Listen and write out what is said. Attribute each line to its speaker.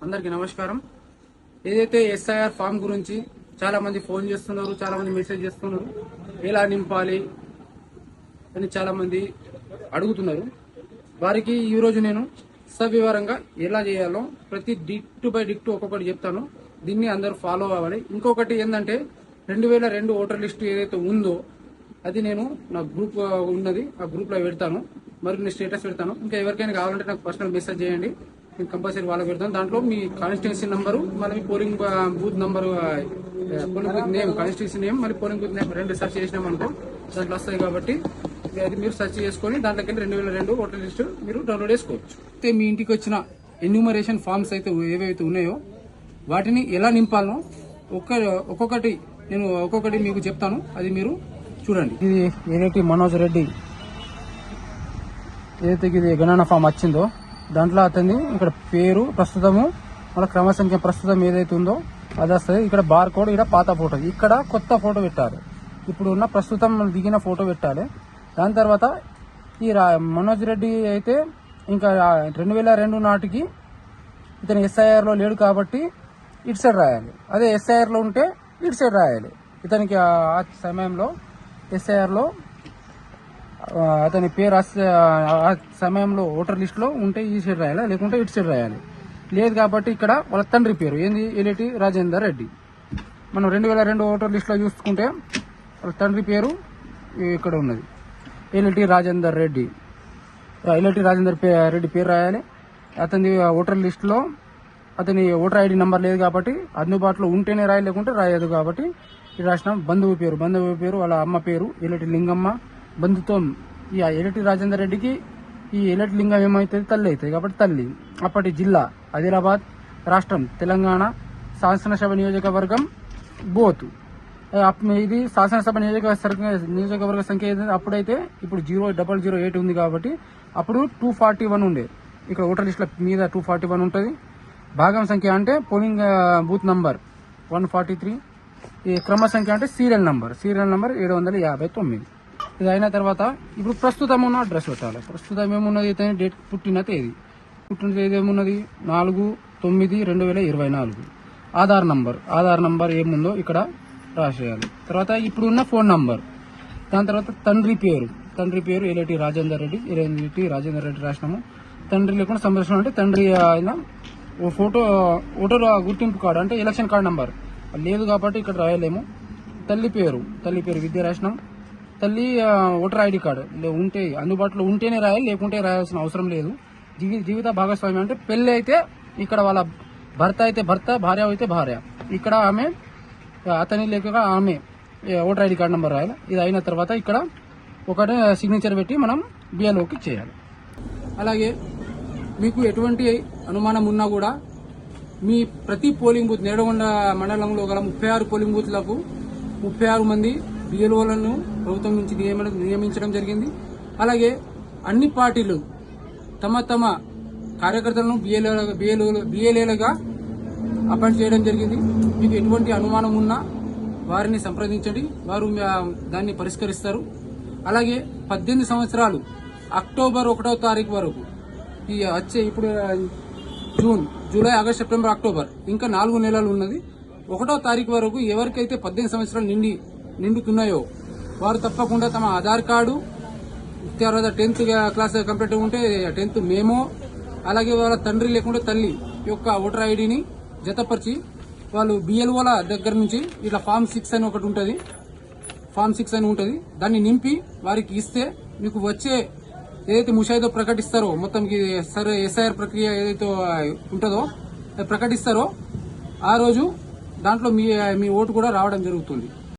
Speaker 1: అందరికీ నమస్కారం. ఏదైతే ఎస్ఐఆర్ ఫామ్ గురించి చాలా మంది ఫోన్ చేస్తున్నారు, చాలా మంది మెసేజ్ చేస్తున్నారు, ఎలా నింపాలి అని చాలా మంది అడుగుతున్నారు. వారికి ఈ రోజు నేను సవివరంగా ఎలా చేయాలో ప్రతి డిక్టు బై డిక్టు ఒక్కొక్కటి చెప్తాను. దీన్ని అందరూ ఫాలో అవ్వాలి. ఇంకొకటి ఏంటంటే 2002 ఓటర్ లిస్టు ఏదైతే ఉందో అది నేను నా గ్రూప్ ఉన్నది, ఆ గ్రూప్ లో పెడతాను, మరి నేను స్టేటస్ పెడతాను. ఇంకా ఎవరికైనా కావాలంటే నాకు పర్సనల్ మెసేజ్ చేయండి, నేను కంపల్సరీ వాళ్ళకి పెడతాను. దాంట్లో మీ కాన్స్టిట్యున్సీ నంబరు, మళ్ళీ polling booth number, polling booth name, constituency name, మళ్ళీ పోలింగ్ బూత్ నేమ్ రెండు సెర్చ్ చేసినాం అనుకో దాంట్లో వస్తాయి. కాబట్టి అది మీరు సెర్చ్ చేసుకుని దాంట్లోకి 2002 ఓటర్ లిస్టు మీరు డౌన్లోడ్ చేసుకోవచ్చు. అయితే మీ ఇంటికి వచ్చిన ఎన్యూమరేషన్ ఫామ్స్ అయితే ఏవైతే ఉన్నాయో వాటిని ఎలా నింపాలో ఒక్కొక్కటి మీకు చెప్తాను, అది మీరు చూడండి. ఇది ఏదైతే మనోజ్ రెడ్డి ఏదైతే ఇది గణన ఫామ్ వచ్చిందో దాంట్లో అతన్ని ఇక్కడ పేరు ప్రస్తుతము, మన క్రమ సంఖ్య ప్రస్తుతం ఏదైతే ఉందో అది వస్తుంది. ఇక్కడ బార్ కోడ్, ఇక్కడ పాత ఫోటో, ఇక్కడ కొత్త ఫోటో పెట్టాలి, ఇప్పుడు ఉన్న ప్రస్తుతం దిగిన ఫోటో పెట్టాలి. దాని తర్వాత ఈ మనోజ్ రెడ్డి అయితే ఇంకా 2002 నాటికి ఇతను ఎస్ఐఆర్ లో లేడు కాబట్టి ఇటు సైడ్ రాయాలి. అదే ఎస్ఐఆర్ లో ఉంటే ఇటు సైడ్ రాయాలి. ఇతనికి ఆ సమయంలో ఎస్ఐఆర్ లో అతని పేరు ఆ సమయంలో ఓటర్ లిస్ట్ లో ఉంటే ఈ సైడ్ రాయాలి, లేకుంటే ఇటు సైడ్ రాయాలి. లేదు కాబట్టి ఇక్కడ వాళ్ళ తండ్రి పేరు ఏంది, ఎలిటి రాజేందర్ రెడ్డి. మనం 2002 ఓటర్ లిస్ట్ లో చూసుకుంటే వాళ్ళ తండ్రి పేరు ఇక్కడ ఉన్నది, ఎలిటి రాజేందర్ రెడ్డి. ఎలిటి రాజేందర్ రెడ్డి పేరు రాయాలి. అతని ఓటర్ లిస్ట్ లో అతని ఓటర్ ఐడి నంబర్ లేదు కాబట్టి అందుబాటులో ఉంటేనే రాయాలి, లేకుంటే రాయదు. కాబట్టి ఇది రాసిన బంధువు పేరు వాళ్ళ అమ్మ పేరు ఎలిటి లింగమ్మ. బంధుత్వం ఈ ఎలిటి రాజేందర్ రెడ్డికి ఈ ఎలిటి లింగం ఏమైతుంది, తల్లి అవుతుంది కాబట్టి తల్లి. అప్పటి జిల్లా ఆదిలాబాద్, రాష్ట్రం తెలంగాణ, శాసనసభ నియోజకవర్గం బోతు. ఇది శాసనసభ నియోజకవర్గ సంఖ్య అప్పుడైతే ఇప్పుడు 00008 ఉంది కాబట్టి అప్పుడు 241 ఉండే. ఇక్కడ ఓటర్ లిస్టుల మీద 241 ఉంటుంది. భాగం సంఖ్య అంటే పోలింగ్ బూత్ నంబర్ 143. ఈ క్రమ సంఖ్య అంటే సీరియల్ నంబర్ 759. ఇది అయిన తర్వాత ఇప్పుడు ప్రస్తుతం ఉన్న అడ్రస్ పెట్టాలి. ప్రస్తుతం ఏమున్నది, డేట్ పుట్టిన తేదీ ఏమున్నది 4/9/2024. ఆధార్ నంబర్ ఏముందో ఇక్కడ రాసేయాలి. తర్వాత ఇప్పుడున్న ఫోన్ నంబర్, దాని తర్వాత తండ్రి పేరు ఎలిటి రాజేందర్ రెడ్డి రాసినాము. తండ్రి లేకుండా సంరక్షణ అంటే తండ్రి ఆయన ఫోటో, ఓటర్ గుర్తింపు కార్డు అంటే ఎలక్షన్ కార్డు నంబర్ లేదు కాబట్టి ఇక్కడ రాయలేము. తల్లి పేరు విద్య రాసినాం. తల్లి ఓటర్ ఐడి కార్డు ఉంటే అందుబాటులో ఉంటేనే రాయాలి, లేకుంటే రాయాల్సిన అవసరం లేదు. జీవిత భాగస్వామి అంటే పెళ్లి అయితే ఇక్కడ వాళ్ళ భర్త అయితే భర్త, భార్య అయితే భార్య. ఇక్కడ ఆమె అతని లేక ఆమె ఓటర్ ఐడి కార్డు నంబర్ రాయాలి. ఇది అయిన తర్వాత ఇక్కడ ఒకటి సిగ్నేచర్ పెట్టి మనం బిఎల్ఓకి చేయాలి. అలాగే మీకు ఎటువంటి అనుమానం ఉన్నా కూడా మీ ప్రతి పోలింగ్ బూత్, నేడగొండ మండలంలో గల 36 పోలింగ్ బూత్లకు 36 మంది బిఎల్ఓలను ప్రభుత్వం నుంచి నియమించడం జరిగింది. అలాగే అన్ని పార్టీలు తమ కార్యకర్తలను బిఎల్ఏలుగా అపాయింట్ చేయడం జరిగింది. మీకు ఎటువంటి అనుమానం ఉన్నా వారిని సంప్రదించండి, వారు దాన్ని పరిష్కరిస్తారు. అలాగే 18 సంవత్సరాలు అక్టోబర్ 1వ తారీఖు వరకు ఈ వచ్చే ఇప్పుడు June, July, August, September, October ఇంకా 4 నెలలు ఉన్నది. 1వ తారీఖు వరకు ఎవరికైతే 18 సంవత్సరాలు నిండుతున్నాయో వారు తప్పకుండా తమ ఆధార్ కార్డు, తర్వాత 10th క్లాస్ కంప్లీట్ ఉంటే 10th మేమో, అలాగే వాళ్ళ తండ్రి లేకుంటే తల్లి యొక్క ఓటర్ ఐడిని జతపరిచి వాళ్ళు బిఎల్ఓల దగ్గర నుంచి ఇట్లా ఫామ్ 6 అని ఒకటి ఉంటుంది, ఫామ్ 6 అని ఉంటుంది, దాన్ని నింపి వారికి ఇస్తే మీకు వచ్చే ఏదైతే ముసాయిదా ప్రకటిస్తారో, మొత్తం ఎస్ఐఆర్ ప్రక్రియ ఏదైతే ఉంటుందో ప్రకటిస్తారో ఆ రోజు దాంట్లో మీ ఓటు కూడా రావడం జరుగుతుంది.